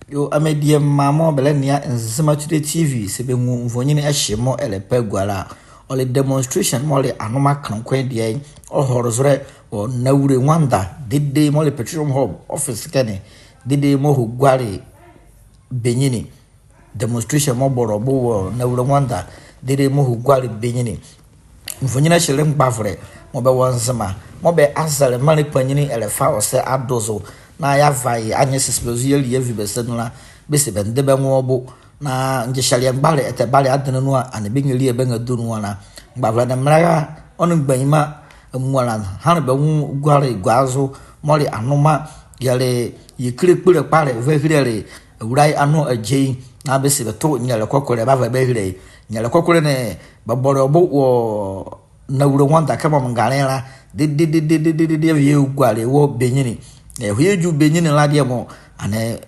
Yo amedie mamo belenia Nzemaland TV se be mvonyini ehimo elepe gwala ole demonstration mole anoma krankwan de o horozre o nawure wanda dede mole petroleum hub office kene dede mo hugwale benyini demonstration mo borobo wo nawure wanda dede mo hugwale benyini mvonyina shele mgbavre mo be wonzema mo be azale mane panyini elefa o se adozo na ya vai anya sispezu yeli yevi besenula bese bende be nwobo na njeshali ngbale ete bale adene no ane benyeli e benga dunu na gbavla na mraga onu gbanyima muala han be wu gware gwazo mori anoma yale yikire kpere pare vehirele urai anu ajei na bese beto nyale kokore bava behire nyale kokore ne baboro bo wo na wuro wanda kama mngalera de ye gware wo benyini huyeju benyini ladie mo ane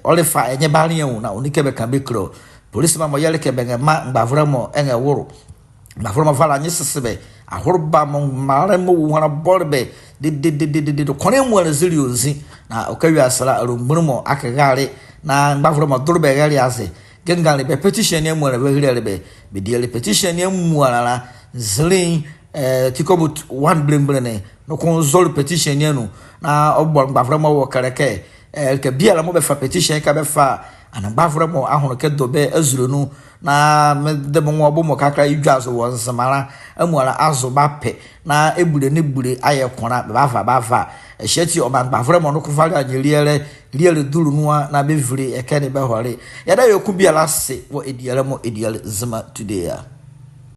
olefa enye bali yen na onikebe kan bekro police ma mo yele kebe ma ngbavra mo enge woro ngbavra mo fala nyi sesebe ahorba mo mare mo wona borbe de kone mo rezili ozi na okawi asara arumburu mo akagare na ngbavra mo dorbe gari ase gengale be petition emu na be hirele be diele petition emu ala zlin tikobut one blimblene no console petition yenu na obor ngbavra mo wo kareke ke biala mo be fa petition ka be fa ana ngbavra mo ahono ke dobe azuronu na de mo obo mo kakra idwazo wo nsamara amuala azo bape na ebure ne bure aye kona ba fa esheti o ngbavra mo no kufali anyeliele duru nuwa na be vire e kene be hore ya da yoku biala se wo ediale mo ediale zema today ya